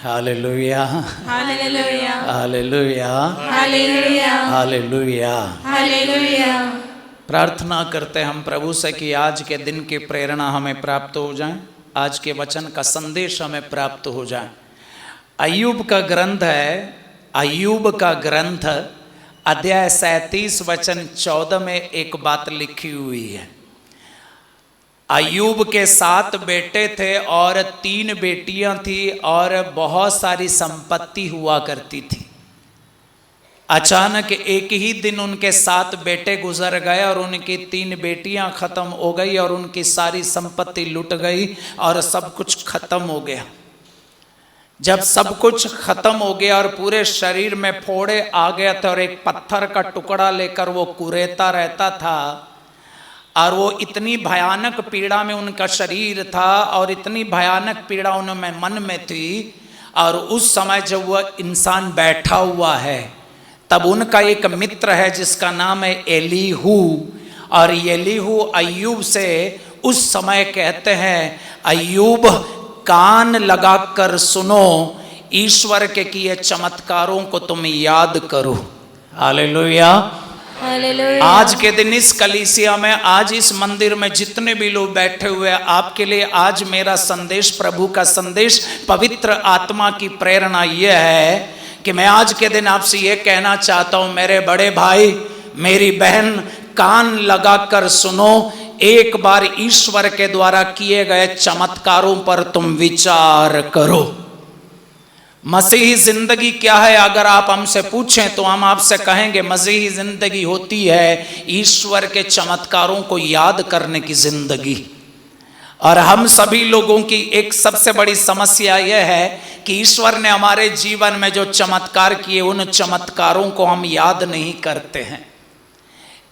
Hallelujah, hallelujah, hallelujah, hallelujah, hallelujah. Hallelujah. प्रार्थना करते हैं हम प्रभु से कि आज के दिन की प्रेरणा हमें प्राप्त हो जाए, आज के वचन का संदेश हमें प्राप्त हो जाए। अय्यूब का ग्रंथ है, अय्यूब का ग्रंथ अध्याय 37 वचन 14 में एक बात लिखी हुई है। अय्यूब के 7 बेटे थे और 3 बेटियां थी और बहुत सारी संपत्ति हुआ करती थी। अचानक एक ही दिन उनके 7 बेटे गुजर गए और उनकी 3 बेटियां खत्म हो गई और उनकी सारी संपत्ति लुट गई और सब कुछ खत्म हो गया। जब सब कुछ खत्म हो गया और पूरे शरीर में फोड़े आ गए थे और एक पत्थर का टुकड़ा लेकर वो कुरेता रहता था और वो इतनी भयानक पीड़ा में उनका शरीर था और इतनी भयानक पीड़ा उनमें मन में थी। और उस समय जब वह इंसान बैठा हुआ है तब उनका एक मित्र है जिसका नाम है एलीहू, और एलीहू अय्यूब से उस समय कहते हैं, अय्यूब कान लगाकर सुनो, ईश्वर के किए चमत्कारों को तुम याद करो। Hallelujah, hallelujah. आज के दिन इस कलीसिया में, आज इस मंदिर में जितने भी लोग बैठे हुए हैं, आपके लिए आज मेरा संदेश, प्रभु का संदेश, पवित्र आत्मा की प्रेरणा यह है कि मैं आज के दिन आपसे ये कहना चाहता हूं, मेरे बड़े भाई मेरी बहन कान लगाकर सुनो, एक बार ईश्वर के द्वारा किए गए चमत्कारों पर तुम विचार करो। मसीही जिंदगी क्या है? अगर आप हमसे पूछें तो हम आपसे कहेंगे मसीही जिंदगी होती है ईश्वर के चमत्कारों को याद करने की जिंदगी। और हम सभी लोगों की एक सबसे बड़ी समस्या यह है कि ईश्वर ने हमारे जीवन में जो चमत्कार किए उन चमत्कारों को हम याद नहीं करते हैं।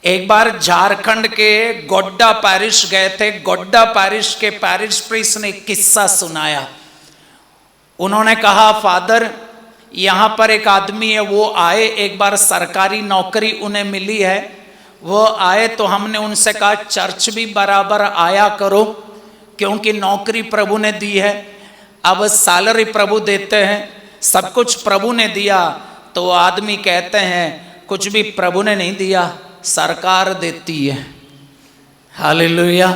एक बार झारखंड के गोड्डा पैरिश गए थे। गोड्डा पैरिश के पैरिश प्रीस्ट ने एक किस्सा सुनाया। उन्होंने कहा, फादर यहाँ पर एक आदमी है, वो आए, एक बार सरकारी नौकरी उन्हें मिली है, वो आए तो हमने उनसे कहा चर्च भी बराबर आया करो क्योंकि नौकरी प्रभु ने दी है, अब सैलरी प्रभु देते हैं, सब कुछ प्रभु ने दिया। तो वो आदमी कहते हैं कुछ भी प्रभु ने नहीं दिया, सरकार देती है। हालेलुया,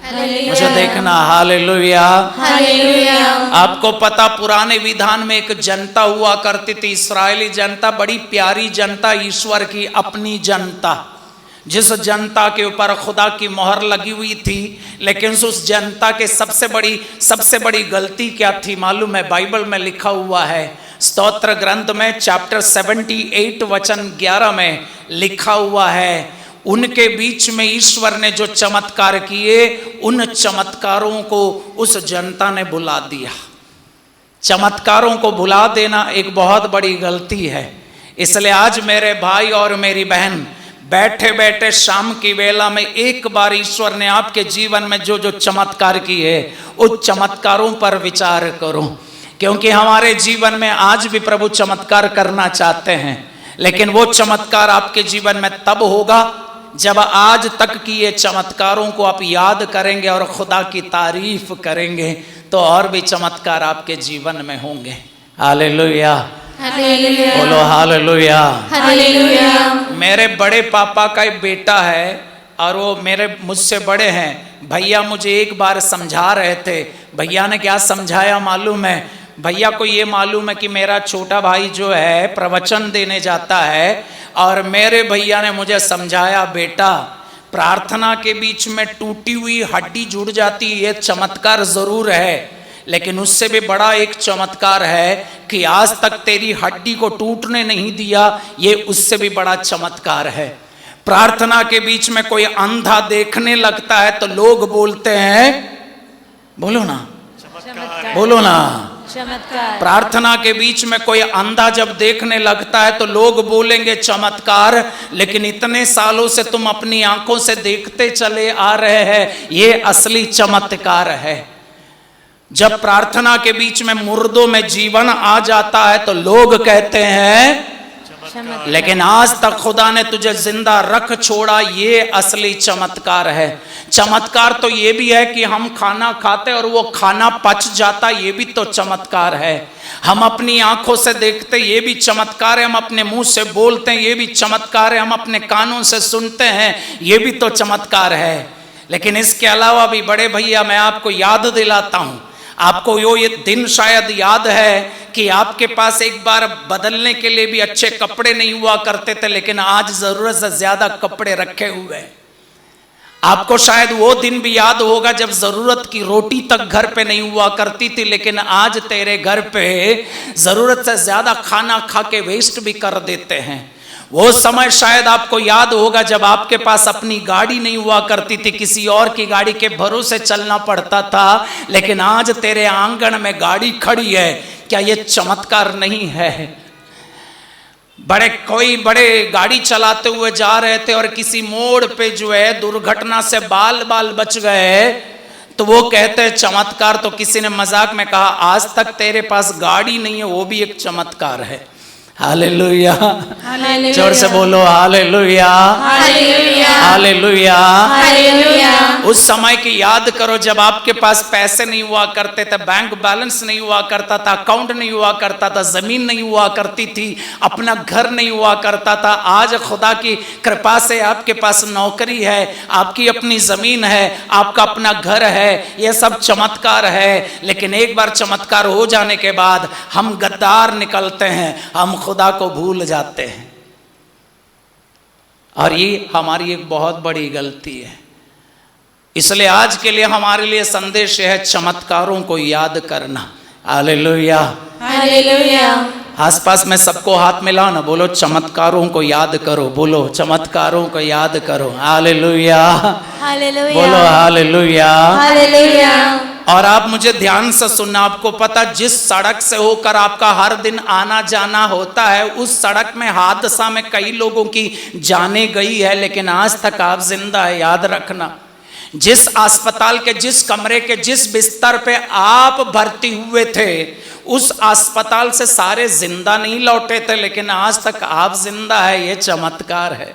मुझे देखना। Hallelujah, hallelujah. आपको पता, पुराने विधान में एक जनता हुआ करती थी, इस्राएली जनता, बड़ी प्यारी जनता, ईश्वर की अपनी जनता, जिस जनता के ऊपर खुदा की मोहर लगी हुई थी। लेकिन उस जनता के सबसे बड़ी गलती क्या थी मालूम है? बाइबल में लिखा हुआ है, स्तोत्र ग्रंथ में चैप्टर 78 वचन 11 में लिखा हुआ है, उनके बीच में ईश्वर ने जो चमत्कार किए उन चमत्कारों को उस जनता ने भुला दिया। चमत्कारों को भुला देना एक बहुत बड़ी गलती है। इसलिए आज मेरे भाई और मेरी बहन, बैठे बैठे शाम की वेला में एक बार ईश्वर ने आपके जीवन में जो जो चमत्कार किए उस चमत्कारों पर विचार करो, क्योंकि हमारे जीवन में आज भी प्रभु चमत्कार करना चाहते हैं। लेकिन वो चमत्कार आपके जीवन में तब होगा जब आज तक किए चमत्कारों को आप याद करेंगे और खुदा की तारीफ करेंगे, तो और भी चमत्कार आपके जीवन में होंगे। हालेलुया, हालेलुया, बोलो हालेलुया, हालेलुया। मेरे बड़े पापा का एक बेटा है और वो मेरे मुझसे बड़े हैं। भैया मुझे एक बार समझा रहे थे। भैया ने क्या समझाया मालूम है? भैया को ये मालूम है कि मेरा छोटा भाई जो है प्रवचन देने जाता है, और मेरे भैया ने मुझे समझाया, बेटा प्रार्थना के बीच में टूटी हुई हड्डी जुड़ जाती है, ये चमत्कार जरूर है, लेकिन उससे भी बड़ा एक चमत्कार है कि आज तक तेरी हड्डी को टूटने नहीं दिया, ये उससे भी बड़ा चमत्कार है। प्रार्थना के बीच में कोई अंधा देखने लगता है तो लोग बोलते हैं, बोलो ना, बोलो ना, चमत्कार। प्रार्थना के बीच में कोई अंधा जब देखने लगता है तो लोग बोलेंगे चमत्कार, लेकिन इतने सालों से तुम अपनी आंखों से देखते चले आ रहे हैं, ये असली चमत्कार है। जब प्रार्थना के बीच में मुर्दों में जीवन आ जाता है तो लोग कहते हैं चमत्कार। लेकिन आज तक खुदा ने तुझे जिंदा रख छोड़ा, ये असली चमत्कार है। चमत्कार तो ये भी है कि हम खाना खाते और वो खाना पच जाता, ये भी तो चमत्कार है। हम अपनी आंखों से देखते, ये भी चमत्कार है। हम अपने मुंह से बोलते हैं, ये भी चमत्कार है। हम अपने कानों से सुनते हैं, ये भी तो चमत्कार है। लेकिन इसके अलावा भी बड़े भैया, मैं आपको याद दिलाता हूं, आपको ये दिन शायद याद है कि आपके पास एक बार बदलने के लिए भी अच्छे कपड़े नहीं हुआ करते थे, लेकिन आज जरूरत से ज्यादा कपड़े रखे हुए हैं। आपको शायद वो दिन भी याद होगा जब जरूरत की रोटी तक घर पे नहीं हुआ करती थी, लेकिन आज तेरे घर पे जरूरत से ज्यादा खाना खा के वेस्ट भी कर देते हैं। वो समय शायद आपको याद होगा जब आपके पास अपनी गाड़ी नहीं हुआ करती थी, किसी और की गाड़ी के भरोसे चलना पड़ता था, लेकिन आज तेरे आंगन में गाड़ी खड़ी है। क्या ये चमत्कार नहीं है? कोई बड़े गाड़ी चलाते हुए जा रहे थे और किसी मोड़ पे जो है दुर्घटना से बाल बाल बच गए, तो वो कहते हैं चमत्कार। तो किसी ने मजाक में कहा, आज तक तेरे पास गाड़ी नहीं है, वो भी एक चमत्कार है। हालेलुया, जोर से बोलो हालेलुया, हालेलुया, हालेलुया, हालेलुया। उस समय की याद करो जब आपके पास पैसे नहीं हुआ करते थे, बैंक बैलेंस नहीं हुआ करता था, अकाउंट नहीं हुआ करता था, जमीन नहीं हुआ करती थी, अपना घर नहीं हुआ करता था। आज खुदा की कृपा से आपके पास नौकरी है, आपकी अपनी जमीन है, आपका अपना घर है, यह सब चमत्कार है। लेकिन एक बार चमत्कार हो जाने के बाद हम गद्दार निकलते हैं, हम खुदा को भूल जाते हैं, और ये हमारी एक बहुत बड़ी गलती है। इसलिए आज के लिए हमारे लिए संदेश है चमत्कारों को याद करना। Hallelujah, hallelujah. आसपास में सबको हाथ मिलाओ ना, बोलो चमत्कारों को याद करो, बोलो चमत्कारों को याद करो। हालेलुया, हालेलुया, बोलो हालेलुया, हालेलुया। और आप मुझे ध्यान से सुनना, आपको पता जिस सड़क से होकर आपका हर दिन आना जाना होता है, उस सड़क में हादसा में कई लोगों की जाने गई है, लेकिन आज तक आप जिंदा है। याद रखना, जिस अस्पताल के जिस कमरे के जिस बिस्तर पे आप भर्ती हुए थे, उस अस्पताल से सारे जिंदा नहीं लौटे थे, लेकिन आज तक आप जिंदा है। ये चमत्कार है।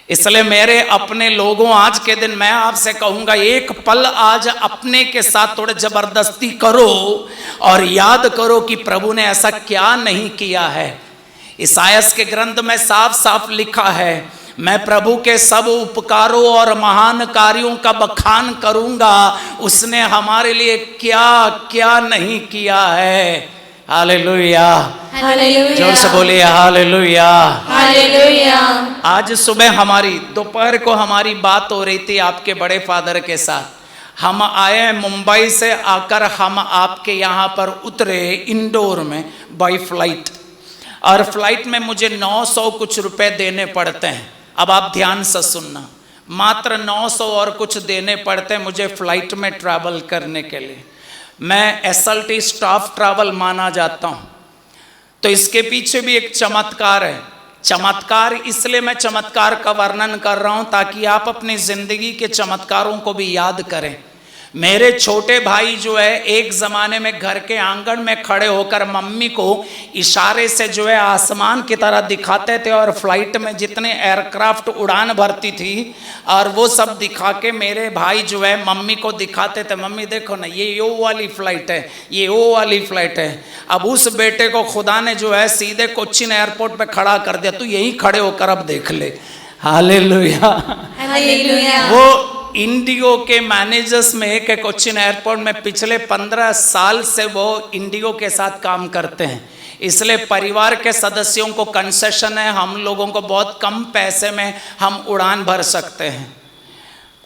इसलिए मेरे अपने लोगों, आज के दिन मैं आपसे कहूंगा, एक पल आज अपने के साथ थोड़े जबरदस्ती करो और याद करो कि प्रभु ने ऐसा क्या नहीं किया है। ईसायास के ग्रंथ में साफ साफ लिखा है, मैं प्रभु के सब उपकारों और महान कार्यों का बखान करूंगा, उसने हमारे लिए क्या क्या नहीं किया है। हालेलुया, हालेलुया, जोर से बोलिए हालेलुया, हालेलुया। आज सुबह दोपहर को हमारी बात हो रही थी आपके बड़े फादर के साथ। हम आए मुंबई से, आकर हम आपके यहाँ पर उतरे इंदौर में बाई फ्लाइट, और फ्लाइट में मुझे 900 कुछ रुपए देने पड़ते हैं। अब आप ध्यान से सुनना, मात्र 900 और कुछ देने पड़ते हैं मुझे फ्लाइट में ट्रैवल करने के लिए। मैं SLT स्टाफ ट्रैवल माना जाता हूँ, तो इसके पीछे भी एक चमत्कार है। चमत्कार इसलिए मैं चमत्कार का वर्णन कर रहा हूँ ताकि आप अपनी जिंदगी के चमत्कारों को भी याद करें। मेरे छोटे भाई जो है, एक ज़माने में घर के आंगन में खड़े होकर मम्मी को इशारे से जो है आसमान की तरह दिखाते थे, और फ्लाइट में जितने एयरक्राफ्ट उड़ान भरती थी और वो सब दिखा के मेरे भाई जो है मम्मी को दिखाते थे, मम्मी देखो ना ये वाली फ्लाइट है, ये वो वाली फ्लाइट है। अब उस बेटे को खुदा ने जो है सीधे कोच्चिन एयरपोर्ट पे खड़ा कर दिया, तू यहीं खड़े होकर अब देख ले। Hallelujah, hallelujah. वो इंडिगो के मैनेजर्स में एक कोच्चिन एयरपोर्ट में पिछले 15 साल से वो इंडिगो के साथ काम करते हैं, इसलिए परिवार के सदस्यों को कंसेशन है, हम लोगों को बहुत कम पैसे में हम उड़ान भर सकते हैं।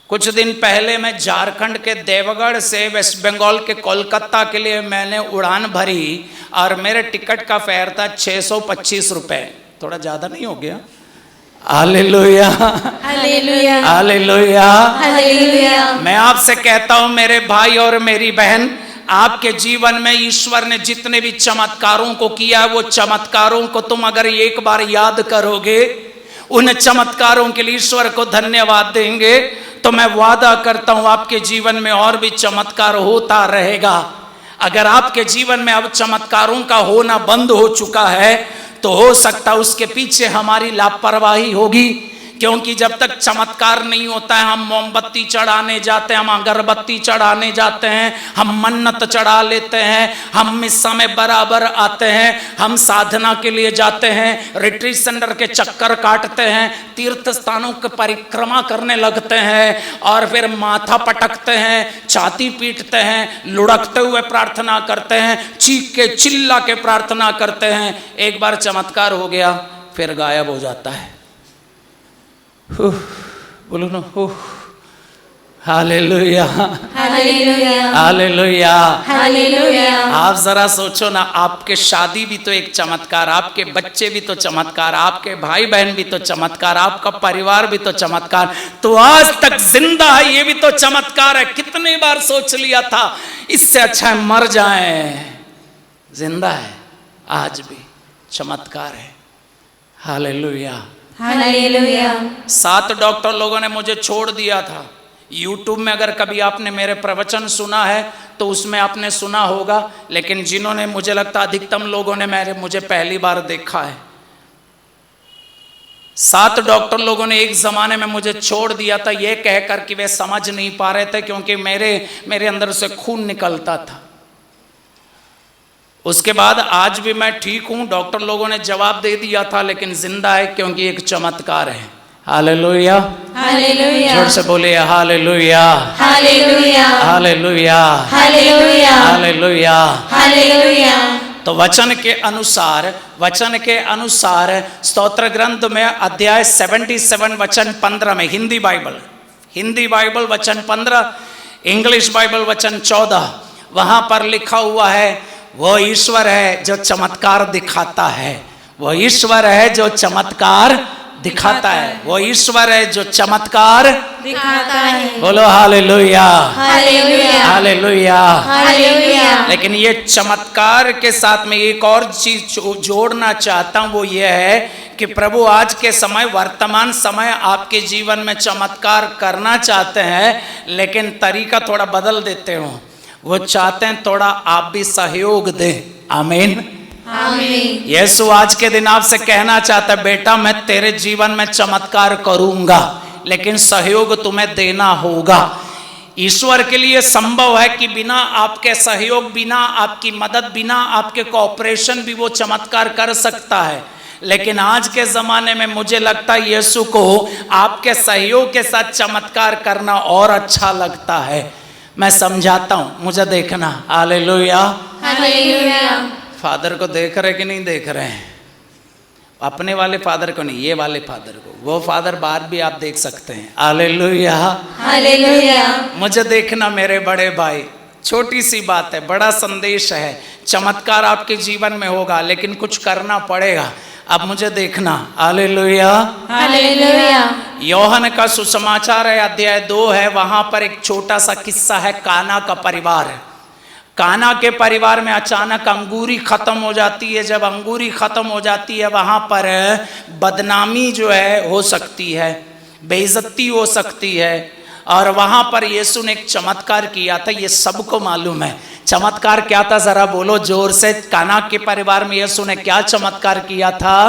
कुछ दिन पहले मैं झारखंड के देवगढ़ से वेस्ट बंगाल के कोलकाता के लिए मैंने उड़ान भरी, और मेरे टिकट का फेयर था 625 रुपये, थोड़ा ज़्यादा नहीं हो गया? Hallelujah, hallelujah, hallelujah, hallelujah. मैं आपसे कहता हूं मेरे भाई और मेरी बहन, आपके जीवन में ईश्वर ने जितने भी चमत्कारों को किया है, वो चमत्कारों को तुम अगर एक बार याद करोगे, उन चमत्कारों के लिए ईश्वर को धन्यवाद देंगे, तो मैं वादा करता हूं आपके जीवन में और भी चमत्कार होता रहेगा। अगर आपके जीवन में अब चमत्कारों का होना बंद हो चुका है, तो हो सकता है उसके पीछे हमारी लापरवाही होगी। क्योंकि जब तक चमत्कार नहीं होता है, हम मोमबत्ती चढ़ाने जाते हैं, हम अगरबत्ती चढ़ाने जाते हैं, हम मन्नत चढ़ा लेते हैं, हम मिस्सा में बराबर आते हैं, हम साधना के लिए जाते हैं, रिट्रीट सेंटर के चक्कर काटते हैं, तीर्थ स्थानों की परिक्रमा करने लगते हैं और फिर माथा पटकते हैं, छाती पीटते हैं, लुढ़कते हुए प्रार्थना करते हैं, चीख के चिल्ला के प्रार्थना करते हैं। एक बार चमत्कार हो गया फिर गायब हो जाता है। बोलो ना, हालेलुया हालेलुया हालेलुया हालेलुया। आप जरा सोचो ना, आपके शादी भी तो एक चमत्कार, आपके बच्चे भी तो चमत्कार, आपके भाई बहन भी तो चमत्कार, आपका परिवार भी तो चमत्कार, तो आज तक जिंदा है ये भी तो चमत्कार है। कितनी बार सोच लिया था इससे अच्छा है मर जाए, जिंदा है आज भी चमत्कार है। Hallelujah hallelujah. 7 डॉक्टर लोगों ने मुझे छोड़ दिया था। यूट्यूब में अगर कभी आपने मेरे प्रवचन सुना है तो उसमें आपने सुना होगा, लेकिन जिन्होंने, मुझे लगता अधिकतम लोगों ने मुझे पहली बार देखा है। 7 डॉक्टर लोगों ने एक जमाने में मुझे छोड़ दिया था, ये कहकर कि वे समझ नहीं पा रहे थे क्योंकि मेरे अंदर से खून निकलता था। उसके बाद आज भी मैं ठीक हूं, डॉक्टर लोगों ने जवाब दे दिया था, लेकिन जिंदा है क्योंकि एक चमत्कार है। Hallelujah hallelujah. जोर से बोलिए hallelujah hallelujah hallelujah hallelujah hallelujah hallelujah. तो वचन के अनुसार स्तोत्र ग्रंथ में अध्याय 77 वचन 15 में, हिंदी बाइबल वचन 15, इंग्लिश बाइबल वचन 14, वहां पर लिखा हुआ है, वो ईश्वर है जो चमत्कार दिखाता है, वो ईश्वर है जो चमत्कार दिखाता है, वो ईश्वर है जो चमत्कार दिखाता है। बोलो हालेलुया हालेलुया हालेलुया हालेलुया। लेकिन ये चमत्कार के साथ में एक और चीज जोड़ना चाहता हूं, वो ये है कि प्रभु आज के समय, वर्तमान समय आपके जीवन में चमत्कार करना चाहते हैं, लेकिन तरीका थोड़ा बदल देते हो। वो चाहते हैं थोड़ा आप भी सहयोग दें। आमीन आमीन। यीशु आज के दिन आपसे कहना चाहता है, बेटा मैं तेरे जीवन में चमत्कार करूंगा, लेकिन सहयोग तुम्हें देना होगा। ईश्वर के लिए संभव है कि बिना आपके सहयोग, बिना आपकी मदद, बिना आपके कोऑपरेशन भी वो चमत्कार कर सकता है, लेकिन आज के जमाने में मुझे लगता है यीशु को आपके सहयोग के साथ चमत्कार करना और अच्छा लगता है। मैं समझाता हूं, मुझे देखना। Hallelujah hallelujah. फादर को देख रहे कि नहीं देख रहे हैं? अपने वाले फादर को नहीं, ये वाले फादर को। वो फादर बाहर भी आप देख सकते हैं। Hallelujah hallelujah. मुझे देखना मेरे बड़े भाई, छोटी सी बात है, बड़ा संदेश है। चमत्कार आपके जीवन में होगा, लेकिन कुछ करना पड़ेगा। अब मुझे देखना। Hallelujah hallelujah. योहन का सुसमाचार है, अध्याय 2 है, वहां पर एक छोटा सा किस्सा है। काना का परिवार, काना के परिवार में अचानक अंगूरी खत्म हो जाती है। जब अंगूरी खत्म हो जाती है, वहां पर बदनामी जो है हो सकती है, बेइज्जती हो सकती है। और वहां पर यीशु ने एक चमत्कार किया था, ये सबको मालूम है। चमत्कार क्या था जरा बोलो जोर से। काना के परिवार में यीशु ने क्या चमत्कार किया था?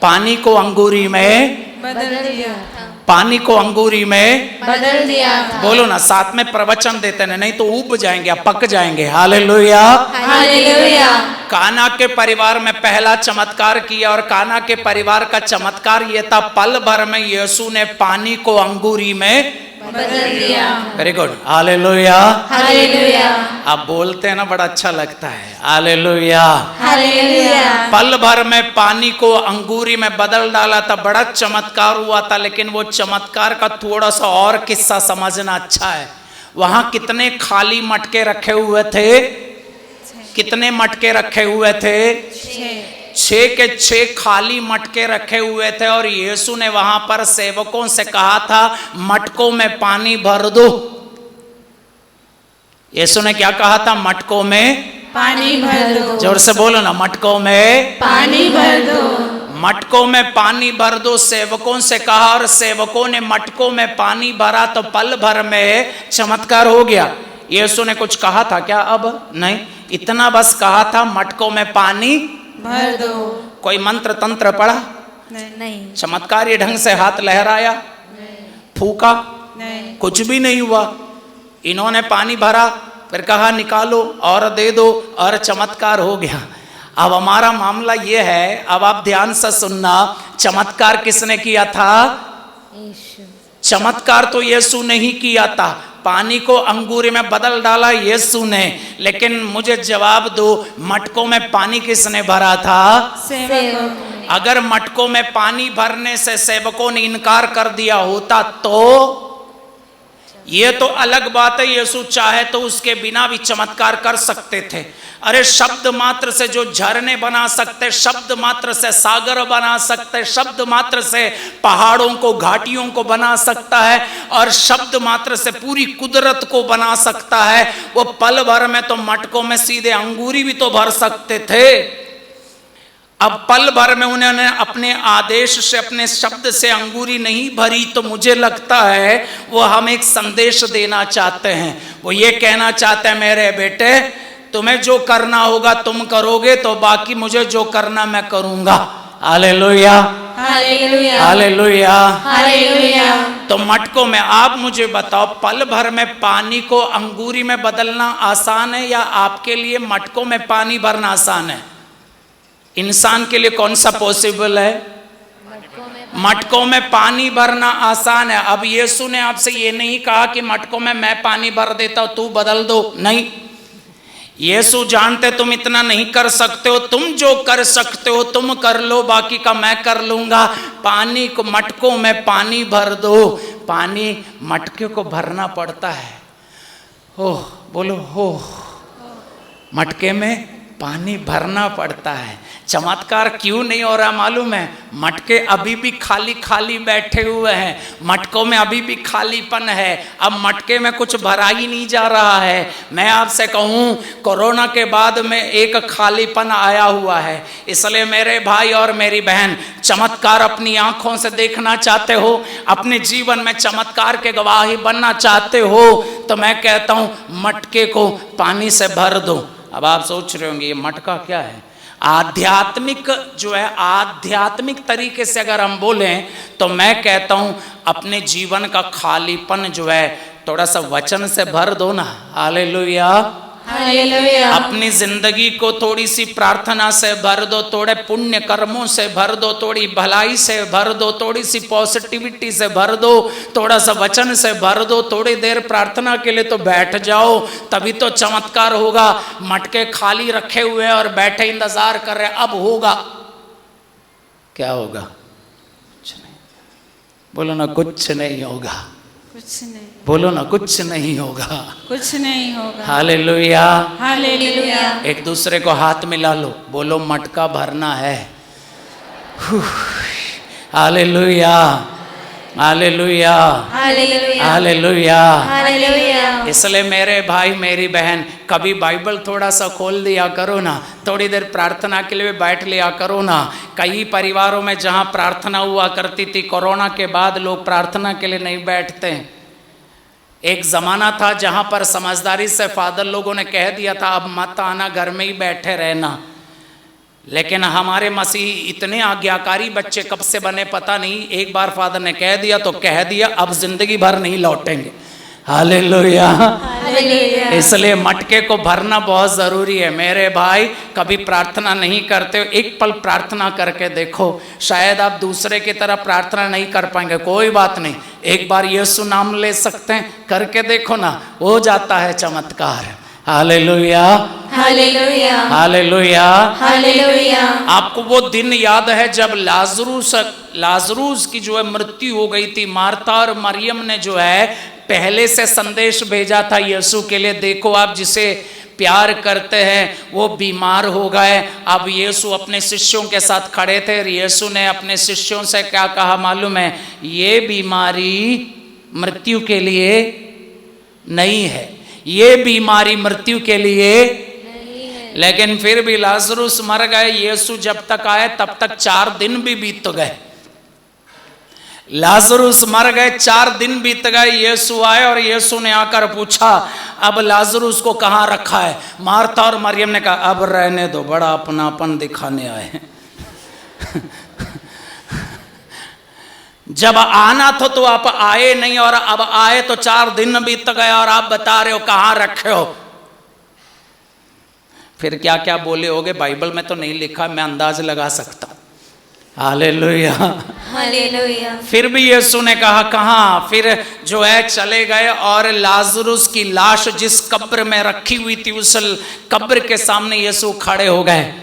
पानी को अंगूरी में बदल दिया था। पानी को अंगूरी में बदल दिया था। बोलो ना, साथ में प्रवचन देते हैं, नहीं तो उब जाएंगे, पक जाएंगे। Hallelujah hallelujah. काना के परिवार में पहला चमत्कार किया, और काना के परिवार का चमत्कार ये था, पल भर में यीशु ने पानी को अंगूरी में बदल दिया। Very good. Hallelujah hallelujah. आप बोलते हैं ना, बड़ा अच्छा लगता है। Hallelujah hallelujah. पल भर में पानी को अंगूरी में बदल डाला था, बड़ा चमत्कार हुआ था। लेकिन वो चमत्कार का थोड़ा सा और किस्सा समझना अच्छा है। वहां कितने खाली मटके रखे हुए थे? कितने मटके रखे हुए थे? 6 के 6 खाली मटके रखे हुए थे। और यीशु ने वहां पर सेवकों से कहा था, मटकों में पानी भर दो। यीशु ने क्या कहा था? मटकों में पानी भर दो। जोर से बोलो ना, मटकों में पानी भर दो। मटकों में पानी भर दो सेवकों से कहा, और सेवकों ने मटकों में पानी भरा तो पल भर में चमत्कार हो गया। यीशु ने कुछ कहा था क्या? अब नहीं, इतना बस कहा था मटकों में पानी भर दो। कोई मंत्र तंत्र पढ़ा? नहीं चमत्कारी ढंग से हाथ लहराया, फूका, नहीं कुछ भी नहीं हुआ। इन्होंने पानी भरा, फिर कहा निकालो और दे दो, और चमत्कार हो गया। अब हमारा मामला ये है, अब आप ध्यान से सुनना, चमत्कार किसने किया था? यीशु। चमत्कार तो यीशु ने ही किया था, पानी को अंगूरी में बदल डाला यीशु ने। लेकिन मुझे जवाब दो, मटकों में पानी किसने भरा था? सेवक। अगर मटकों में पानी भरने से सेवकों ने इनकार कर दिया होता तो ये तो अलग बात है, यीशु चाहे तो उसके बिना भी चमत्कार कर सकते थे। अरे शब्द मात्र से जो झरने बना सकते, शब्द मात्र से सागर बना सकते, शब्द मात्र से पहाड़ों को, घाटियों को बना सकता है, और शब्द मात्र से पूरी कुदरत को बना सकता है, वो पल भर में तो मटकों में सीधे अंगूरी भी तो भर सकते थे। अब पल भर में उन्होंने अपने आदेश से, अपने शब्द से अंगूरी नहीं भरी, तो मुझे लगता है वो हम एक संदेश देना चाहते हैं। वो ये कहना चाहते हैं, मेरे बेटे तुम्हें जो करना होगा तुम करोगे, तो बाकी मुझे जो करना मैं करूंगा। Hallelujah, hallelujah, hallelujah, hallelujah. तो मटकों में आप मुझे बताओ, पल भर में पानी को अंगूरी में बदलना आसान है या आपके लिए मटकों में पानी भरना आसान है? इंसान के लिए कौन सा पॉसिबल है? मटकों में पानी भरना आसान है। अब यीशु ने आपसे ये नहीं कहा कि मटकों में मैं पानी भर देता हूं, तू बदल दो, नहीं। यीशु जानते तुम इतना नहीं कर सकते हो, तुम जो कर सकते हो तुम कर लो, बाकी का मैं कर लूंगा। पानी को, मटकों में पानी भर दो। पानी मटके को भरना पड़ता है। ओह बोलो, हो मटके में पानी भरना पड़ता है। चमत्कार क्यों नहीं हो रहा मालूम है? मटके अभी भी खाली खाली बैठे हुए हैं, मटकों में अभी भी खालीपन है। अब मटके में कुछ भरा ही नहीं जा रहा है। मैं आपसे कहूँ, कोरोना के बाद में एक खालीपन आया हुआ है। इसलिए मेरे भाई और मेरी बहन, चमत्कार अपनी आंखों से देखना चाहते हो, अपने जीवन में चमत्कार के गवाही बनना चाहते हो, तो मैं कहता हूँ मटके को पानी से भर दो। अब आप सोच रहे होंगे ये मटका क्या है? आध्यात्मिक जो है, आध्यात्मिक तरीके से अगर हम बोलें तो मैं कहता हूं अपने जीवन का खालीपन जो है थोड़ा सा वचन से भर दो ना। Hallelujah, hallelujah. अपनी जिंदगी को थोड़ी सी प्रार्थना से भर दो, थोड़े पुण्य कर्मों से भर दो, थोड़ी भलाई से भर दो, थोड़ी सी पॉजिटिविटी से भर दो, थोड़ा सा वचन से भर दो। थोड़ी देर प्रार्थना के लिए तो बैठ जाओ, तभी तो चमत्कार होगा। मटके खाली रखे हुए हैं और बैठे इंतजार कर रहे, अब होगा क्या? होगा कुछ नहीं। बोलो ना, कुछ नहीं होगा। कुछ नहीं। बोलो ना, कुछ नहीं होगा। कुछ नहीं होगा। Hallelujah, hallelujah. एक दूसरे को हाथ मिला लो, बोलो मटका भरना है। Hallelujah, hallelujah, hallelujah, hallelujah. Hallelujah. इसलिए मेरे भाई मेरी बहन, कभी बाइबल थोड़ा सा खोल दिया करो ना, थोड़ी देर प्रार्थना के लिए बैठ लिया करो ना। कई परिवारों में जहाँ प्रार्थना हुआ करती थी, कोरोना के बाद लोग प्रार्थना के लिए नहीं बैठते। एक ज़माना था जहाँ पर समझदारी से फादर लोगों ने कह दिया था अब मत आना, घर में ही बैठे रहना। लेकिन हमारे मसीह इतने आज्ञाकारी बच्चे कब से बने पता नहीं, एक बार फादर ने कह दिया तो कह दिया, अब जिंदगी भर नहीं लौटेंगे। Hallelujah, hallelujah. इसलिए मटके को भरना बहुत ज़रूरी है। मेरे भाई, कभी प्रार्थना नहीं करते हो, एक पल प्रार्थना करके देखो। शायद आप दूसरे की तरह प्रार्थना नहीं कर पाएंगे, कोई बात नहीं, एक बार यीशु नाम ले सकते हैं, करके देखो ना, हो जाता है चमत्कार। Hallelujah, hallelujah, hallelujah, hallelujah. आपको वो दिन याद है जब लाजरूस की जो है मृत्यु हो गई थी। मार्था और मरियम ने जो है पहले से संदेश भेजा था यीशु के लिए, देखो आप जिसे प्यार करते हैं वो बीमार हो गए। अब यीशु अपने शिष्यों के साथ खड़े थे, यीशु ने अपने शिष्यों से क्या कहा मालूम है? ये बीमारी मृत्यु के लिए नहीं है, ये बीमारी मृत्यु के लिए लेकिन फिर भी लाजरूस मर गए। यीशु जब तक आए तब तक 4 दिन भी बीत गए। लाजरुस मर गए, 4 दिन बीत गए, यीशु आए और यीशु ने आकर पूछा अब लाजरुस को कहाँ रखा है। मार्था और मरियम ने कहा अब रहने दो, बड़ा अपनापन दिखाने आए हैं। जब आना था तो आप आए नहीं, और अब आए तो 4 दिन बीत गए और आप बता रहे हो कहाँ रखे हो। फिर क्या क्या बोले होगे, बाइबल में तो नहीं लिखा, मैं अंदाज लगा सकता। Hallelujah, hallelujah. फिर भी यीशु ने कहा कहाँ, फिर जो है चले गए और लाजरुस की लाश जिस कब्र में रखी हुई थी उस कब्र के सामने यीशु खड़े हो गए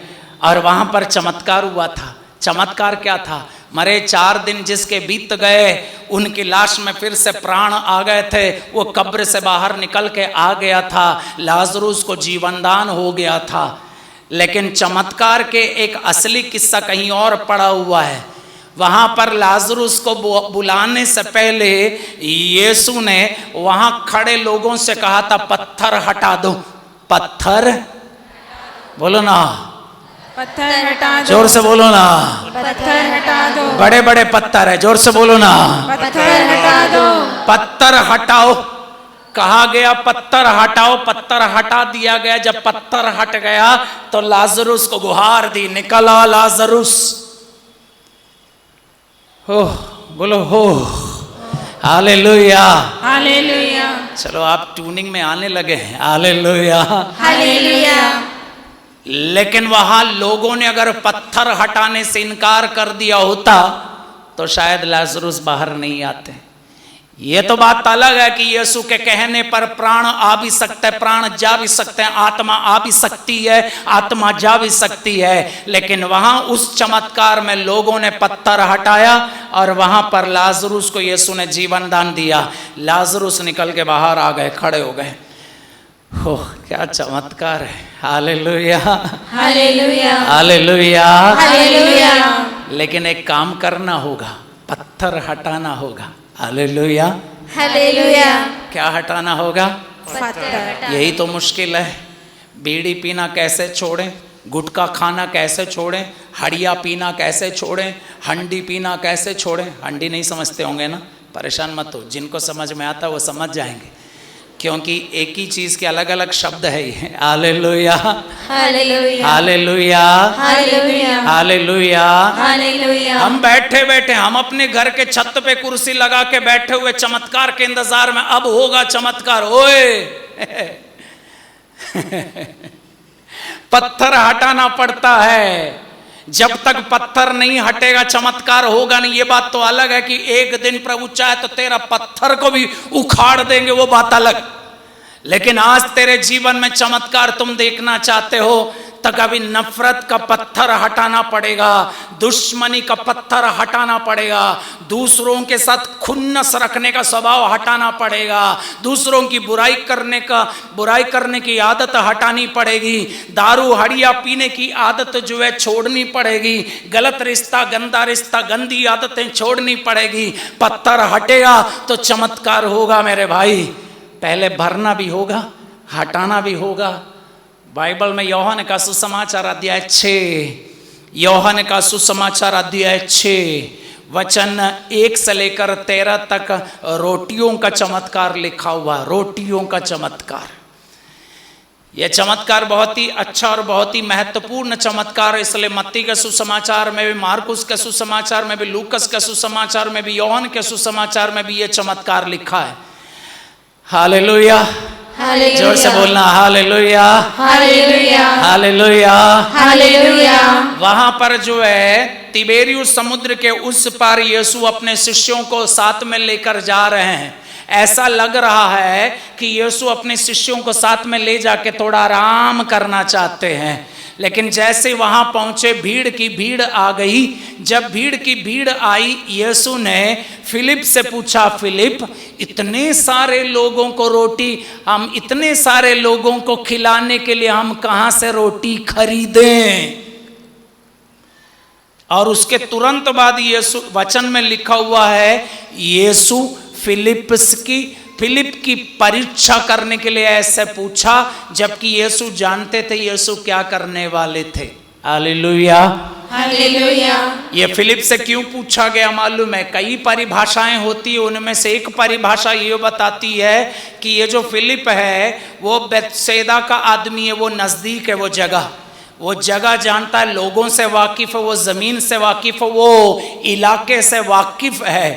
और वहां पर चमत्कार हुआ था। चमत्कार क्या था? मरे 4 दिन जिसके बीत गए उनकी लाश में फिर से प्राण आ गए थे, वो कब्र से बाहर निकल के आ गया था, लाजरुस को जीवनदान हो गया था। लेकिन चमत्कार के एक असली किस्सा कहीं और पड़ा हुआ है। वहां पर लाजरुस को बुलाने से पहले यीशु ने वहां खड़े लोगों से कहा था पत्थर हटा दो। पत्थर बोलो ना, पत्थर हटा दो। जोर से बोलो ना, पत्थर हटा दो। बड़े बड़े पत्थर है, जोर से बोलो ना, पत्थर हटा दो। पत्थर हटाओ कहा गया, पत्थर हटाओ। पत्थर हटा दिया गया। जब पत्थर हट गया तो लाजरुस को गुहार दी, निकला लाजरुस। हो बोलो हो, हालेलुया, हालेलुया, चलो आप ट्यूनिंग में आने लगे हैं। Hallelujah, hallelujah. लेकिन वहां लोगों ने अगर पत्थर हटाने से इनकार कर दिया होता तो शायद लाजरुस बाहर नहीं आते। ये तो बात अलग है कि यीशु के कहने पर प्राण आ भी सकते हैं, प्राण जा भी सकते हैं, आत्मा आ भी सकती है, आत्मा जा भी सकती है। लेकिन वहां उस चमत्कार में लोगों ने पत्थर हटाया और वहां पर लाजरुस को यीशु ने जीवन दान दिया। लाजरुस निकल के बाहर आ गए, खड़े हो गए। हो क्या चमत्कार है। Hallelujah, hallelujah, hallelujah, hallelujah. लेकिन एक काम करना होगा, पत्थर हटाना होगा। Hallelujah, hallelujah. क्या हटाना होगा? पत्थर। यही तो मुश्किल है। बीड़ी पीना कैसे छोड़ें, गुटखा खाना कैसे छोड़ें, हड़िया पीना कैसे छोड़ें, हंडी पीना कैसे छोड़ें। हंडी नहीं समझते होंगे ना, परेशान मत हो, जिनको समझ में आता वो समझ जाएंगे, क्योंकि एक ही चीज के अलग अलग शब्द है। Hallelujah, hallelujah, hallelujah, hallelujah, hallelujah. Hallelujah. हम बैठे बैठे, हम अपने घर के छत पे कुर्सी लगा के बैठे हुए चमत्कार के इंतजार में, अब होगा चमत्कार। ओए पत्थर हटाना पड़ता है। जब तक पत्थर नहीं हटेगा चमत्कार होगा नहीं। ये बात तो अलग है कि एक दिन प्रभु चाहे तो तेरा पत्थर को भी उखाड़ देंगे, वो बात अलग। लेकिन आज तेरे जीवन में चमत्कार तुम देखना चाहते हो तो कभी नफरत का पत्थर हटाना पड़ेगा, दुश्मनी का पत्थर हटाना पड़ेगा, दूसरों के साथ खुन्नस रखने का स्वभाव हटाना पड़ेगा, दूसरों की बुराई करने की आदत हटानी पड़ेगी, दारू हड़िया पीने की आदत जो है छोड़नी पड़ेगी, गलत रिश्ता, गंदा रिश्ता, गंदी आदतें छोड़नी पड़ेगी। पत्थर हटेगा तो चमत्कार होगा मेरे भाई। पहले भरना भी होगा, हटाना भी होगा। बाइबल में यूहन्ना का सुसमाचार अध्याय 6, यूहन्ना का सुसमाचार अध्याय 6 वचन 1 से लेकर 13 तक रोटियों का चमत्कार लिखा हुआ। रोटियों का चमत्कार, यह चमत्कार बहुत ही अच्छा और बहुत ही महत्वपूर्ण चमत्कार है। इसलिए मत्ती के सुसमाचार में भी, मार्कुस के सुसमाचार में भी, लूकस के सुसमाचार में भी, यूहन्ना के सुसमाचार में भी यह चमत्कार लिखा है। हालेलुया, जोर से बोलना हालेलुया, हालेलुया, हालेलुया, हालेलुया। वहां पर जो है तिबेरियुस समुद्र के उस पार यीशु अपने शिष्यों को साथ में लेकर जा रहे हैं। ऐसा लग रहा है कि यीशु अपने शिष्यों को साथ में ले जाके थोड़ा आराम करना चाहते हैं। लेकिन जैसे वहां पहुंचे भीड़ की भीड़ आ गई। जब भीड़ की भीड़ आई, यीशु ने फिलिप से पूछा, फिलिप इतने सारे लोगों को हम इतने सारे लोगों को खिलाने के लिए हम कहां से रोटी खरीदें? और उसके तुरंत बाद यीशु, वचन में लिखा हुआ है, यीशु फिलिप की परीक्षा करने के लिए ऐसे पूछा, जबकि यीशु जानते थे यीशु क्या करने वाले थे। हालेलुया। हालेलुया। ये फिलिप से क्यों पूछा गया मालूम है? कई परिभाषाएं होती है, उनमें से एक परिभाषा ये बताती है कि ये जो फिलिप है वो बेतसैदा का आदमी है, वो नजदीक है, वो जगह जानता है, लोगों से वाकिफ है, वो जमीन से वाकिफ है, वो इलाके से वाकिफ है।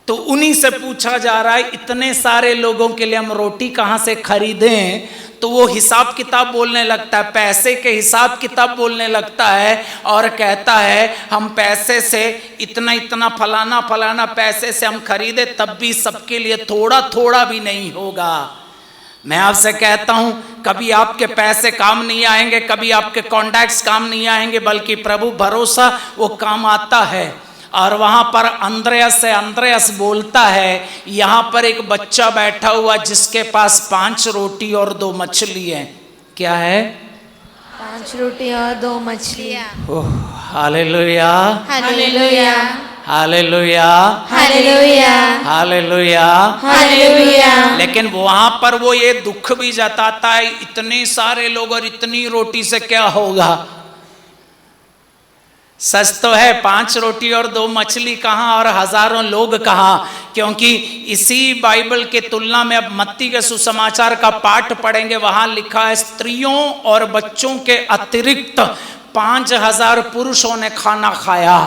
तो उन्हीं से पूछा जा रहा है इतने सारे लोगों के लिए हम रोटी कहाँ से खरीदें? तो वो हिसाब किताब बोलने लगता है, पैसे के हिसाब किताब बोलने लगता है और कहता है हम पैसे से इतना इतना फलाना फलाना पैसे से हम खरीदे तब भी सबके लिए थोड़ा थोड़ा भी नहीं होगा। मैं आपसे कहता हूं कभी आपके पैसे काम नहीं आएंगे, कभी आपके कॉन्टैक्ट्स काम नहीं आएंगे, बल्कि प्रभु भरोसा वो काम आता है। और वहां पर अंद्रयास बोलता है, यहां पर एक बच्चा बैठा हुआ जिसके पास 5 रोटी और 2 मछली है। क्या है? 5 रोटी और 2 मछली। Oh hallelujah, hallelujah. Hallelujah, hallelujah. Hallelujah, hallelujah. लेकिन वहां पर वो ये दुख भी जताता है, इतने सारे लोग और इतनी रोटी से क्या होगा? सच तो है, 5 रोटी और 2 मछली कहाँ और हजारों लोग कहाँ? क्योंकि इसी बाइबल के तुलना में अब मत्ती के सुसमाचार का पाठ पढ़ेंगे, वहां लिखा है स्त्रियों और बच्चों के अतिरिक्त 5000 पुरुषों ने खाना खाया।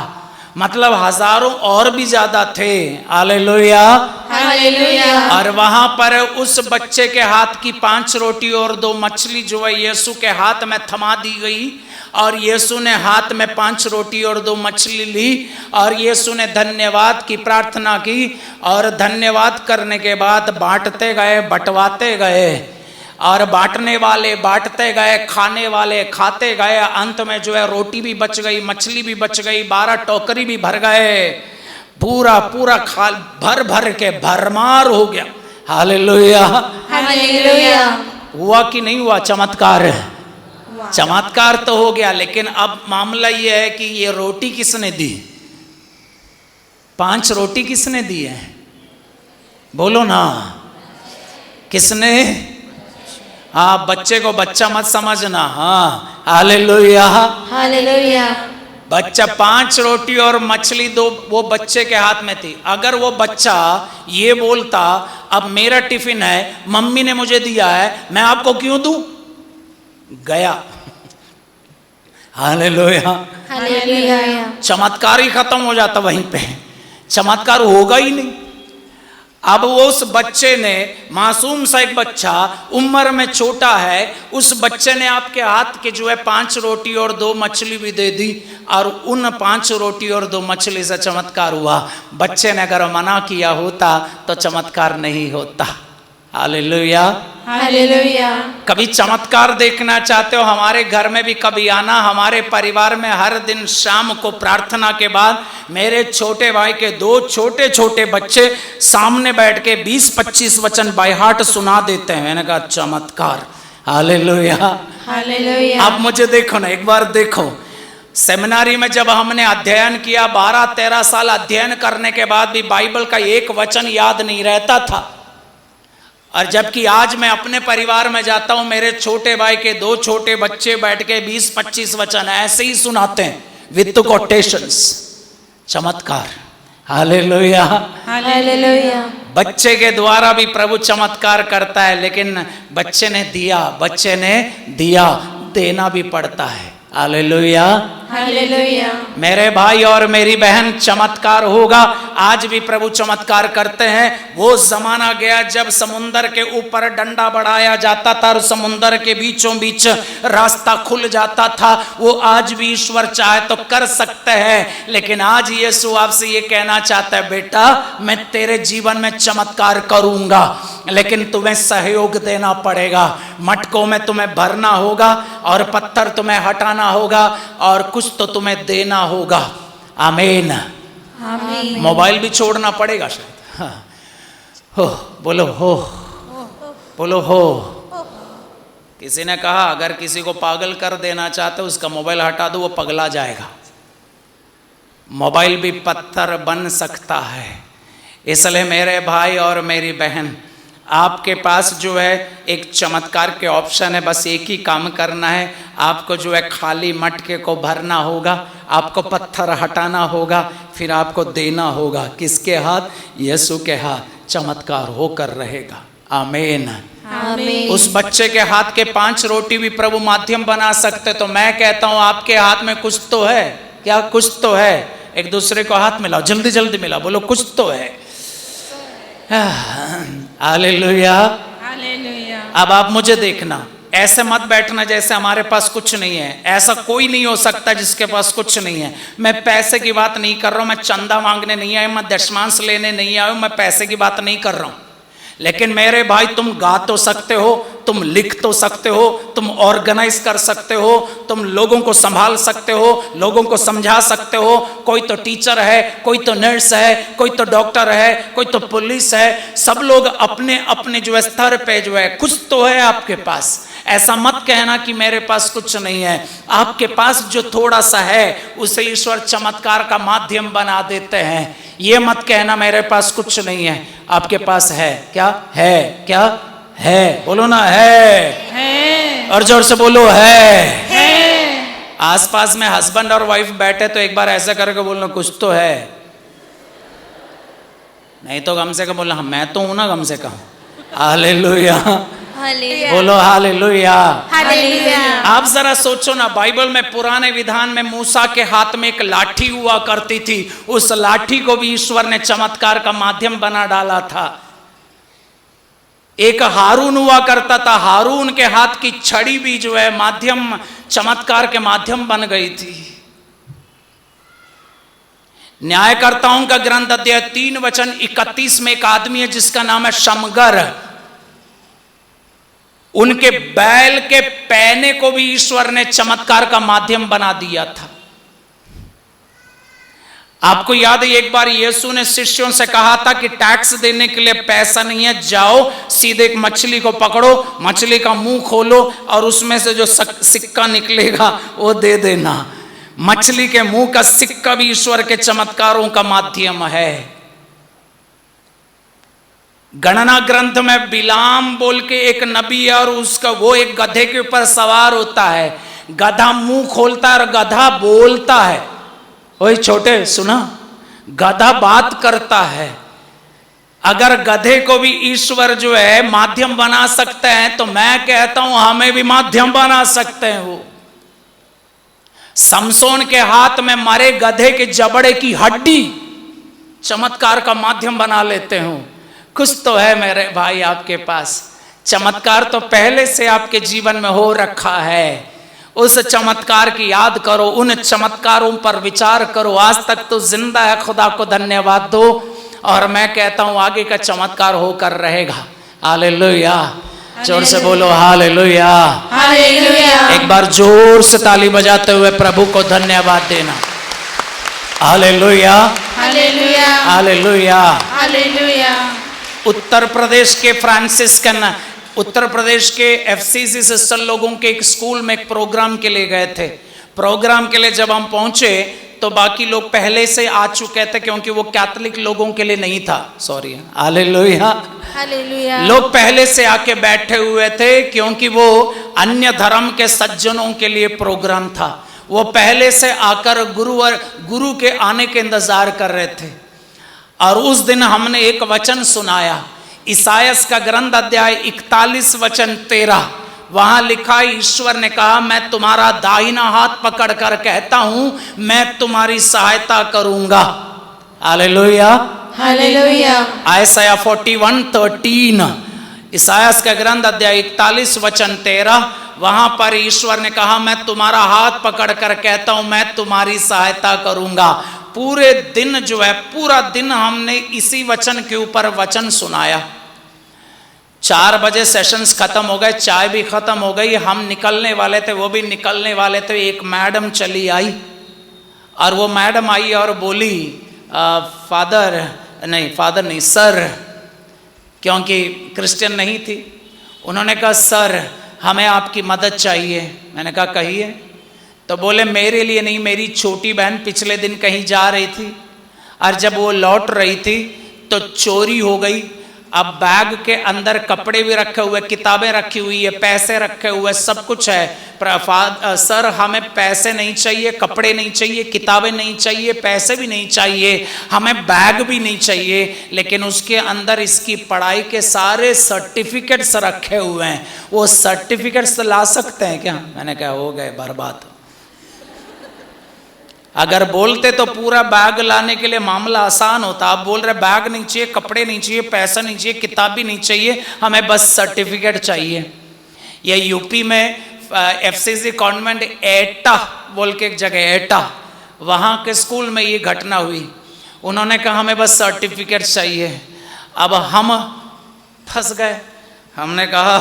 मतलब हजारों और भी ज्यादा थे। Hallelujah, hallelujah. और वहां पर उस बच्चे के हाथ की 5 रोटी और 2 मछली जो है यीशु के हाथ में थमा दी गई, और यीशु ने हाथ में 5 रोटी और 2 मछली ली और यीशु ने धन्यवाद की प्रार्थना की, और धन्यवाद करने के बाद बांटते गए, बंटवाते गए, और बांटने वाले बांटते गए, खाने वाले खाते गए। अंत में जो है रोटी भी बच गई, मछली भी बच गई, 12 टोकरी भी भर गए, पूरा पूरा खा भर भर के भरमार हो गया। Hallelujah, hallelujah. हुआ कि नहीं हुआ चमत्कार? चमत्कार तो हो गया, लेकिन अब मामला यह है कि ये रोटी किसने दी? 5 रोटी किसने दी है? बोलो ना, किसने? हाँ, बच्चे को बच्चा मत समझना। हाँ, हालेलुया, हालेलुया। बच्चा 5 रोटी और मछली 2 वो बच्चे के हाथ में थी। अगर वो बच्चा ये बोलता अब मेरा टिफिन है, मम्मी ने मुझे दिया है, मैं आपको क्यों दूं? गया। Hallelujah, hallelujah. चमत्कार ही खत्म हो जाता वहीं पे, चमत्कार होगा ही नहीं। अब वो उस बच्चे ने, मासूम सा एक बच्चा, उम्र में छोटा है, उस बच्चे ने आपके हाथ के जो है 5 रोटी और 2 मछली भी दे दी, और उन 5 रोटी और 2 मछली से चमत्कार हुआ। बच्चे ने अगर मना किया होता तो चमत्कार नहीं होता। Hallelujah, hallelujah. कभी चमत्कार देखना चाहते हो? हमारे घर में भी कभी आना। हमारे परिवार में हर दिन शाम को प्रार्थना के बाद मेरे छोटे भाई के 2 छोटे छोटे बच्चे सामने बैठ के 20-25 वचन बाय हार्ट सुना देते हैं। मैंने कहा चमत्कार। Hallelujah, hallelujah. अब मुझे देखो ना, एक बार देखो, सेमिनारी में जब हमने अध्ययन किया, 12-13 साल अध्ययन करने के बाद भी बाइबल का एक वचन याद नहीं रहता था। और जबकि आज मैं अपने परिवार में जाता हूं, मेरे छोटे भाई के 2 छोटे बच्चे बैठ के 20-25 वचन ऐसे ही सुनाते हैं विद कोटेशंस। चमत्कार। Hallelujah, hallelujah. बच्चे के द्वारा भी प्रभु चमत्कार करता है, लेकिन बच्चे ने दिया, देना भी पड़ता है। Hallelujah, hallelujah. मेरे भाई और मेरी बहन, चमत्कार होगा। आज भी प्रभु चमत्कार करते हैं। वो जमाना गया जब समुंदर के ऊपर डंडा बढ़ाया जाता था और समुंदर के बीचों बीच रास्ता खुल जाता था। वो आज भी ईश्वर चाहे तो कर सकते हैं, लेकिन आज यीशु आपसे ये कहना चाहता है, बेटा मैं तेरे जीवन में चमत्कार करूंगा, लेकिन तुम्हें सहयोग देना पड़ेगा। मटकों में तुम्हें भरना होगा और पत्थर तुम्हें हटाना होगा और कुछ तो तुम्हें देना होगा। आमीन। आमीन। मोबाइल भी छोड़ना पड़ेगा शायद। हाँ। हो बोलो, हो बोलो, हो। किसी ने कहा अगर किसी को पागल कर देना चाहते हो उसका मोबाइल हटा दो, वो पगला जाएगा। मोबाइल भी पत्थर बन सकता है। इसलिए मेरे भाई और मेरी बहन, आपके पास जो है एक चमत्कार के ऑप्शन है, बस एक ही काम करना है। आपको जो है खाली मटके को भरना होगा, आपको पत्थर हटाना होगा, फिर आपको देना होगा। किसके हाथ? यीशु के हाथ। चमत्कार होकर रहेगा। आमीन। आमीन। उस बच्चे के हाथ के 5 रोटी भी प्रभु माध्यम बना सकते। तो मैं कहता हूं आपके हाथ में कुछ तो है। क्या कुछ तो है? एक दूसरे को हाथ मिलाओ, जल्दी जल्दी मिलाओ, बोलो कुछ तो है। हालेलुया। हालेलुया। अब आप मुझे देखना, ऐसे मत बैठना जैसे हमारे पास कुछ नहीं है। ऐसा कोई नहीं हो सकता जिसके पास कुछ नहीं है। मैं पैसे की बात नहीं कर रहा हूं, मैं चंदा मांगने नहीं आया, मैं दशमांश लेने नहीं आया हूं, मैं पैसे की बात नहीं कर रहा हूं। लेकिन मेरे भाई, तुम गा तो सकते हो, तुम लिख तो सकते हो, तुम ऑर्गेनाइज कर सकते हो, तुम लोगों को संभाल सकते हो, लोगों को समझा सकते हो। कोई तो टीचर है, कोई तो नर्स है, कोई तो डॉक्टर है, कोई तो पुलिस है। सब लोग अपने अपने जो स्तर पे जो है कुछ तो है आपके पास। ऐसा मत कहना कि मेरे पास कुछ नहीं है। आपके पास जो थोड़ा सा है उसे ईश्वर चमत्कार का माध्यम बना देते हैं। ये मत कहना मेरे पास कुछ नहीं है। आपके पास है। क्या है? क्या है? बोलो ना, है। और जोर से बोलो, है। आसपास में हस्बैंड और वाइफ बैठे तो एक बार ऐसा करके बोलना, कुछ तो है। नहीं तो कम से कम बोलना, मैं तो हूं ना, कम से कम। हालेलुया। बोलो हालेलुया। हालेलुया। आप जरा सोचो ना, बाइबल में पुराने विधान में मूसा के हाथ में एक लाठी हुआ करती थी। उस लाठी को भी ईश्वर ने चमत्कार का माध्यम बना डाला था। एक हारून हुआ करता था, हारून के हाथ की छड़ी भी जो है माध्यम, चमत्कार के माध्यम बन गई थी। न्यायकर्ताओं का ग्रंथ अध्याय 3 वचन 31 में एक आदमी है जिसका नाम है शमगर। उनके बैल के पैने को भी ईश्वर ने चमत्कार का माध्यम बना दिया था। आपको याद है, एक बार यीशु ने शिष्यों से कहा था कि टैक्स देने के लिए पैसा नहीं है, जाओ सीधे एक मछली को पकड़ो, मछली का मुंह खोलो और उसमें से जो सिक्का निकलेगा वो दे देना। मछली के मुंह का सिक्का भी ईश्वर के चमत्कारों का माध्यम है। गणना ग्रंथ में बिलाम बोल के एक नबी है और उसका वो एक गधे के ऊपर सवार होता है। गधा मुंह खोलता है और गधा बोलता है। ओए छोटे सुना, गधा बात करता है। अगर गधे को भी ईश्वर जो है माध्यम बना सकते हैं तो मैं कहता हूं हमें भी माध्यम बना सकते हैं। वो समसोन के हाथ में मरे गधे के जबड़े की हड्डी चमत्कार का माध्यम बना लेते हो। कुछ तो है मेरे भाई आपके पास। चमत्कार तो पहले से आपके जीवन में हो रखा है। उस चमत्कार की याद करो, उन चमत्कारों पर विचार करो। आज तक तो जिंदा है, खुदा को धन्यवाद दो। और मैं कहता हूं आगे का चमत्कार होकर रहेगा। हालेलुया। जोर से बोलो हालेलुया। हालेलुया। एक बार जोर से ताली बजाते हुए प्रभु को धन्यवाद देना। Hallelujah. Hallelujah. Hallelujah. Hallelujah. Uttar Pradesh के फ्रांसिस्कन, उत्तर प्रदेश के एफसीसी सिस्टर लोगों के एक स्कूल में एक प्रोग्राम के लिए गए थे। प्रोग्राम के लिए जब हम पहुंचे तो बाकी लोग पहले से आ चुके थे क्योंकि वो कैथोलिक लोगों के लिए नहीं था। सॉरी। हालेलुया। हालेलुया। लोग पहले से आके बैठे हुए थे क्योंकि वो अन्य धर्म के सज्जनों के लिए प्रोग्राम था। वो पहले से आकर गुरु के आने के इंतजार कर रहे थे। और उस दिन हमने एक वचन सुनाया, ईसायास का ग्रंथ अध्याय 41 वचन 13। वहां लिखा, ईश्वर ने कहा मैं तुम्हारा दाहिना हाथ पकड़ कर कहता हूं मैं तुम्हारी सहायता करूंगा। हालेलुया। हालेलुया। आयसाया 41:13, ईसायास का ग्रंथ अध्याय 41 वचन 13। वहां पर ईश्वर ने कहा मैं तुम्हारा हाथ पकड़ कर कहता हूं मैं तुम्हारी सहायता करूंगा। पूरे दिन जो है, पूरा दिन हमने इसी वचन के ऊपर वचन सुनाया। 4 बजे सेशंस खत्म हो गए, चाय भी खत्म हो गई, हम निकलने वाले थे, वो भी निकलने वाले थे। एक मैडम चली आई और वो मैडम आई और बोली फादर नहीं सर, क्योंकि क्रिश्चियन नहीं थी। उन्होंने कहा सर हमें आपकी मदद चाहिए। मैंने कहा कहिए। तो बोले मेरे लिए नहीं, मेरी छोटी बहन पिछले दिन कहीं जा रही थी और जब वो लौट रही थी तो चोरी हो गई अब बैग के अंदर कपड़े भी रखे हुए, किताबें रखी हुई है, पैसे रखे हुए, सब कुछ है। पर सर हमें पैसे नहीं चाहिए, कपड़े नहीं चाहिए, किताबें नहीं चाहिए, पैसे भी नहीं चाहिए, हमें बैग भी नहीं चाहिए, लेकिन उसके अंदर इसकी पढ़ाई के सारे सर्टिफिकेट्स रखे हुए हैं। वो सर्टिफिकेट्स ला सकते हैं क्या? मैंने कहा हो गए बर्बाद। अगर बोलते तो पूरा बैग लाने के लिए मामला आसान होता। आप बोल रहे बैग नहीं चाहिए, कपड़े नहीं चाहिए, पैसा नहीं चाहिए, किताब भी नहीं चाहिए, हमें बस सर्टिफिकेट चाहिए। ये यूपी में FCC कॉन्वेंट एटा बोल के एक जगह, एटा, वहाँ के स्कूल में ये घटना हुई। उन्होंने कहा हमें बस सर्टिफिकेट चाहिए। अब हम फंस गए। हमने कहा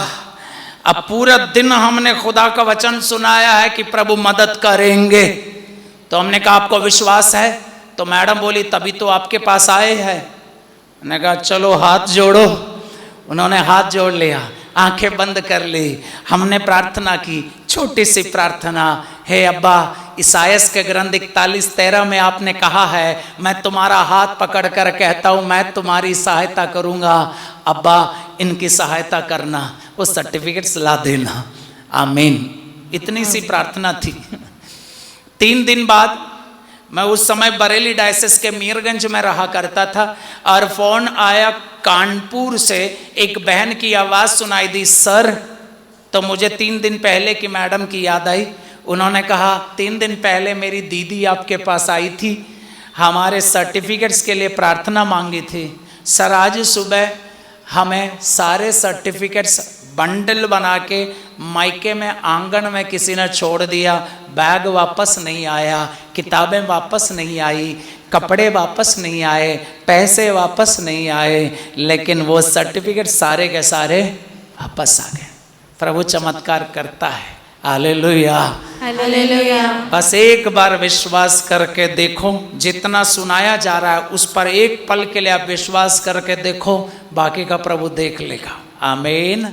अब पूरा दिन हमने खुदा का वचन सुनाया है कि प्रभु मदद करेंगे। तो हमने कहा आपको विश्वास है? तो मैडम बोली तभी तो आपके पास आए हैं। मैंने कहा चलो हाथ जोड़ो। उन्होंने हाथ जोड़ लिया, आंखें बंद कर ली, हमने प्रार्थना की, छोटी सी प्रार्थना। हे अब्बा, ईसायास के ग्रंथ 41:13 में आपने कहा है मैं तुम्हारा हाथ पकड़ कर कहता हूँ मैं तुम्हारी सहायता करूँगा। अब्बा इनकी सहायता करना, वो सर्टिफिकेट्स ला देना। आमीन। इतनी सी प्रार्थना थी। 3 दिन बाद, मैं उस समय बरेली डायसिस के मीरगंज में रहा करता था, और फोन आया कानपुर से। एक बहन की आवाज़ सुनाई दी, सर। तो मुझे 3 दिन पहले की मैडम की याद आई। उन्होंने कहा 3 दिन पहले मेरी दीदी आपके पास आई थी, हमारे सर्टिफिकेट्स के लिए प्रार्थना मांगी थी। सर आज सुबह हमें सारे सर्टिफिकेट्स बंडल बना के मायके में आंगन में किसी ने छोड़ दिया। बैग वापस नहीं आया, किताबें वापस नहीं आई, कपड़े वापस नहीं आए, पैसे वापस नहीं आए, लेकिन वो सर्टिफिकेट सारे के सारे वापस आ गए। प्रभु चमत्कार करता है। Hallelujah, hallelujah. बस एक बार विश्वास करके देखो। जितना सुनाया जा रहा है उस पर एक पल के लिए आप विश्वास करके देखो, बाकी का प्रभु देख लेगा। आमीन।